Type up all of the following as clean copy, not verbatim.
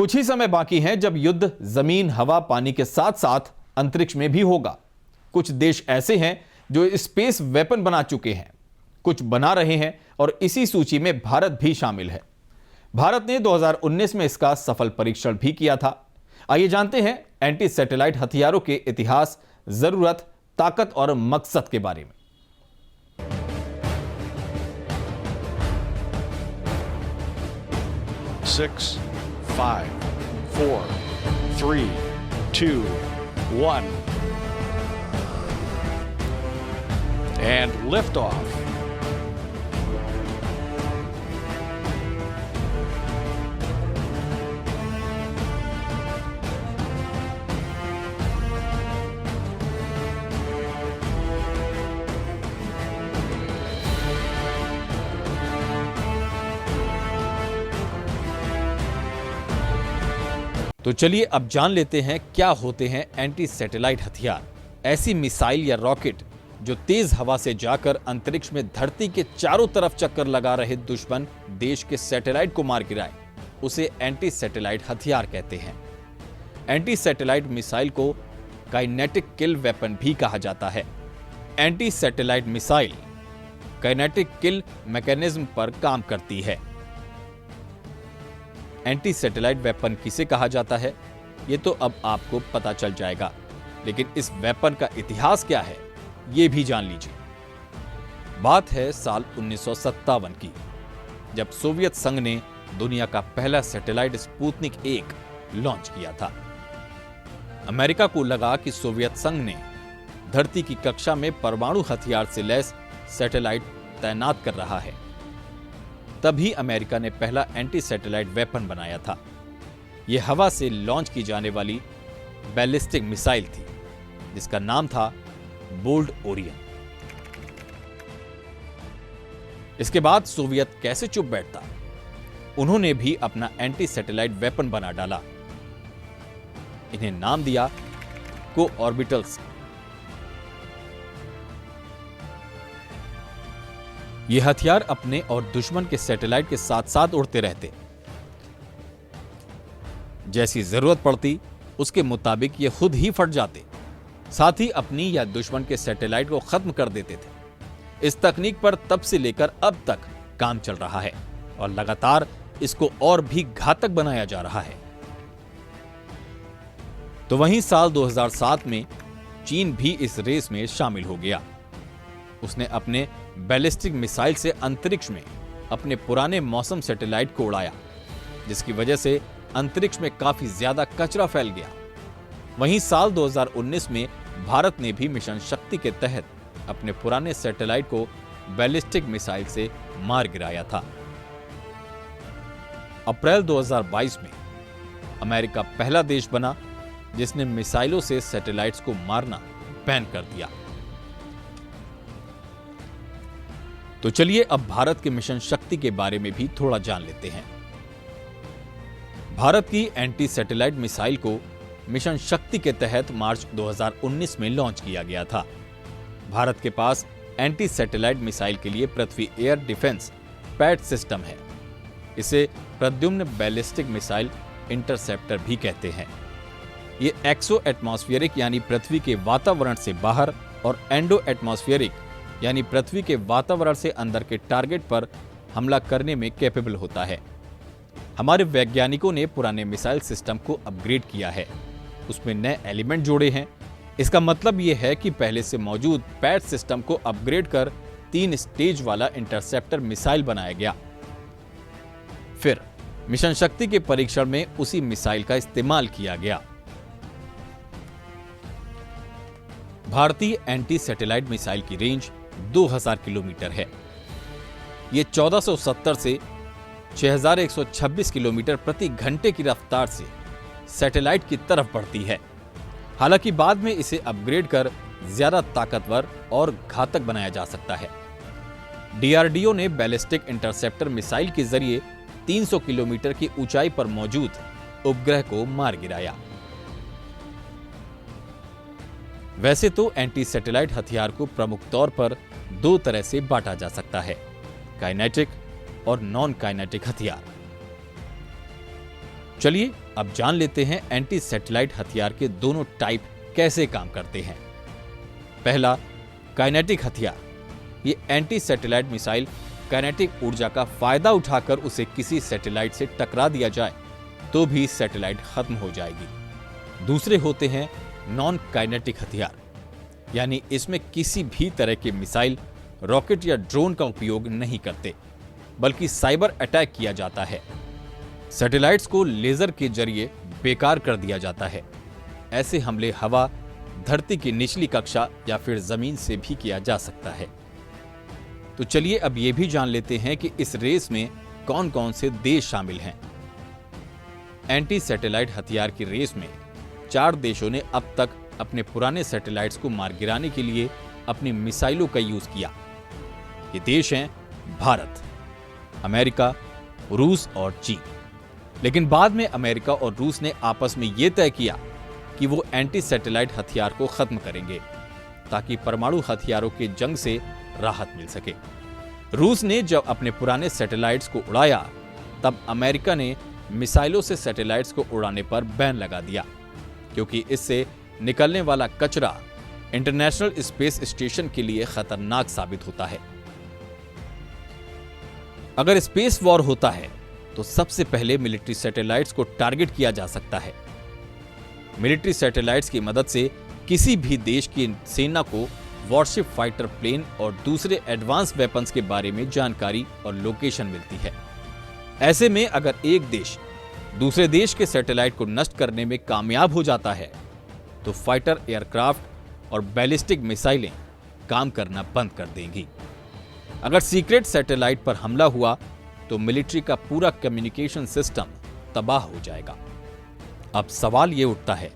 कुछ ही समय बाकी है जब युद्ध जमीन, हवा, पानी के साथ साथ अंतरिक्ष में भी होगा। कुछ देश ऐसे हैं जो स्पेस वेपन बना चुके हैं, कुछ बना रहे हैं और इसी सूची में भारत भी शामिल है। भारत ने 2019 में इसका सफल परीक्षण भी किया था। आइए जानते हैं एंटी सैटेलाइट हथियारों के इतिहास, जरूरत, ताकत और मकसद के बारे में। 6, 5, 4, 3, 2, 1 and liftoff. तो चलिए अब जान लेते हैं क्या होते हैं एंटी सैटेलाइट हथियार। ऐसी मिसाइल या रॉकेट जो तेज हवा से जाकर अंतरिक्ष में धरती के चारों तरफ चक्कर लगा रहे दुश्मन देश के सैटेलाइट को मार गिराए, उसे एंटी सैटेलाइट हथियार कहते हैं। एंटी सैटेलाइट मिसाइल को काइनेटिक किल वेपन भी कहा जाता है। एंटी सैटेलाइट मिसाइल काइनेटिक किल मैकेनिज्म पर काम करती है। एंटी सैटेलाइट वेपन किसे कहा जाता है, यह तो अब आपको पता चल जाएगा, लेकिन इस वेपन का इतिहास क्या है यह भी जान लीजिए। बात है साल 1957 की, जब सोवियत संघ ने दुनिया का पहला सैटेलाइट स्पुतनिक 1 लॉन्च किया था। अमेरिका को लगा कि सोवियत संघ ने धरती की कक्षा में परमाणु हथियार से लैस सैटेलाइट तैनात कर रहा है। तभी अमेरिका ने पहला एंटी सैटेलाइट वेपन बनाया था। यह हवा से लॉन्च की जाने वाली बैलिस्टिक मिसाइल थी, जिसका नाम था बोल्ड ओरियन। इसके बाद सोवियत कैसे चुप बैठता, उन्होंने भी अपना एंटी सैटेलाइट वेपन बना डाला। इन्हें नाम दिया को ऑर्बिटल्स। ये हथियार अपने और दुश्मन के सैटेलाइट के साथ साथ उड़ते रहते। जैसी जरूरत पड़ती उसके मुताबिक ये खुद ही फट जाते, साथ ही अपनी या दुश्मन के सैटेलाइट को खत्म कर देते थे। इस तकनीक पर तब से लेकर अब तक काम चल रहा है और लगातार इसको और भी घातक बनाया जा रहा है। तो वहीं साल 2007 में चीन भी इस रेस में शामिल हो गया। उसने अपने बैलिस्टिक मिसाइल से अंतरिक्ष में अपने पुराने मौसम सैटेलाइट को उड़ाया, जिसकी वजह से अंतरिक्ष में काफी ज्यादा कचरा फैल गया। वहीं साल 2019 में भारत ने भी मिशन शक्ति के तहत अपने पुराने सैटेलाइट को बैलिस्टिक मिसाइल से मार गिराया था। अप्रैल 2022 में अमेरिका पहला देश बना जिसने मिसाइलों से सैटेलाइट्स को मारना बैन कर दिया। तो चलिए अब भारत के मिशन शक्ति के बारे में भी थोड़ा जान लेते हैं। भारत की एंटी सैटेलाइट मिसाइल को मिशन शक्ति के तहत मार्च 2019 में लॉन्च किया गया था। भारत के पास एंटी सैटेलाइट मिसाइल के लिए पृथ्वी एयर डिफेंस पैड सिस्टम है। इसे प्रद्युम्न बैलिस्टिक मिसाइल इंटरसेप्टर भी कहते हैं। ये एक्सो एटमॉस्फेरिक यानी पृथ्वी के वातावरण से बाहर और एंडो एटमॉस्फेरिक यानी पृथ्वी के वातावरण से अंदर के टारगेट पर हमला करने में कैपेबल होता है। हमारे वैज्ञानिकों ने पुराने मिसाइल सिस्टम को अपग्रेड किया है, उसमें नए एलिमेंट जोड़े हैं। इसका मतलब यह है कि पहले से मौजूद पैड सिस्टम को अपग्रेड कर 3 स्टेज वाला इंटरसेप्टर मिसाइल बनाया गया। फिर मिशन शक्ति के परीक्षण में उसी मिसाइल का इस्तेमाल किया गया। भारतीय एंटी सैटेलाइट मिसाइल की रेंज 2000 किलोमीटर है। यह 1470 से 6126 किलोमीटर प्रति घंटे की रफ्तार से सैटेलाइट की तरफ बढ़ती है। हालांकि बाद में इसे अपग्रेड कर ज्यादा ताकतवर और घातक बनाया जा सकता है। डीआरडीओ ने बैलिस्टिक इंटरसेप्टर मिसाइल के जरिए 300 किलोमीटर की ऊंचाई पर मौजूद उपग्रह को मार गिराया। वैसे तो एंटी सैटेलाइट हथियार को प्रमुख तौर पर 2 तरह से बांटा जा सकता है, काइनेटिक और नॉन काइनेटिक हथियार। चलिए अब जान लेते हैं एंटी सैटेलाइट हथियार के दोनों टाइप कैसे काम करते हैं। पहला, काइनेटिक हथियार। ये एंटी सैटेलाइट मिसाइल काइनेटिक ऊर्जा का फायदा उठाकर उसे किसी सैटेलाइट से टकरा दिया जाए तो भी सैटेलाइट खत्म हो जाएगी। दूसरे होते हैं नॉन काइनेटिक हथियार, यानी इसमें किसी भी तरह के मिसाइल, रॉकेट या ड्रोन का उपयोग नहीं करते, बल्कि साइबर अटैक किया जाता है। सैटेलाइट्स को लेजर के जरिए बेकार कर दिया जाता है। ऐसे हमले हवा, धरती की निचली कक्षा या फिर जमीन से भी किया जा सकता है। तो चलिए अब यह भी जान लेते हैं कि इस रेस में कौन कौन से देश शामिल हैं। एंटी सैटेलाइट हथियार की रेस में 4 देशों ने अब तक अपने पुराने सैटेलाइट्स को मार गिराने के लिए अपनी मिसाइलों का यूज किया। ये देश हैं भारत, अमेरिका, रूस और चीन। लेकिन बाद में अमेरिका और रूस ने आपस में यह तय किया कि वो एंटी सैटेलाइट हथियार को खत्म करेंगे ताकि परमाणु हथियारों के जंग से राहत मिल सके। रूस ने जब अपने पुराने सैटेलाइट्स को उड़ाया, तब अमेरिका ने मिसाइलों से सैटेलाइट्स को उड़ाने पर बैन लगा दिया, क्योंकि इससे निकलने वाला कचरा इंटरनेशनल स्पेस स्टेशन के लिए खतरनाक साबित होता है। अगर स्पेस वॉर होता है तो सबसे पहले मिलिट्री सैटेलाइट्स को टारगेट किया जा सकता है। मिलिट्री सैटेलाइट्स की मदद से किसी भी देश की सेना को वॉरशिप, फाइटर प्लेन और दूसरे एडवांस वेपन्स के बारे में जानकारी और लोकेशन मिलती है। ऐसे में अगर एक देश दूसरे देश के सैटेलाइट को नष्ट करने में कामयाब हो जाता है तो फाइटर एयरक्राफ्ट और बैलिस्टिक मिसाइलें काम करना बंद कर देंगी। अगर सीक्रेट सैटेलाइट पर हमला हुआ तो मिलिट्री का पूरा कम्युनिकेशन सिस्टम तबाह हो जाएगा। अब सवाल यह उठता है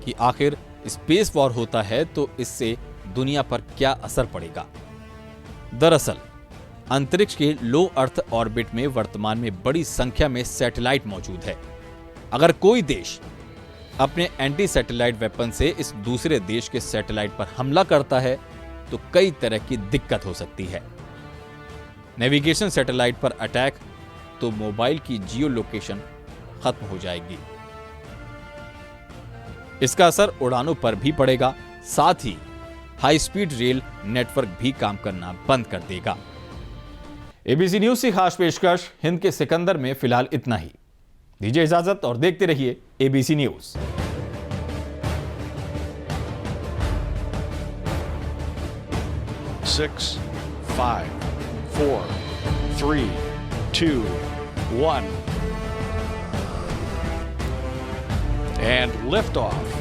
कि आखिर स्पेस वॉर होता है तो इससे दुनिया पर क्या असर पड़ेगा। दरअसल अंतरिक्ष के लो अर्थ ऑर्बिट में वर्तमान में बड़ी संख्या में सैटेलाइट मौजूद है। अगर कोई देश अपने एंटी सैटेलाइट वेपन से इस दूसरे देश के सैटेलाइट पर हमला करता है तो कई तरह की दिक्कत हो सकती है। नेविगेशन सैटेलाइट पर अटैक तो मोबाइल की जियो लोकेशन खत्म हो जाएगी। इसका असर उड़ानों पर भी पड़ेगा, साथ ही हाई स्पीड रेल नेटवर्क भी काम करना बंद कर देगा। एबीसी न्यूज की खास पेशकश हिंद के सिकंदर में फिलहाल इतना ही। दीजिए इजाजत और देखते रहिए एबीसी न्यूज। 6, 5, 4, 3, 2, 1. And liftoff.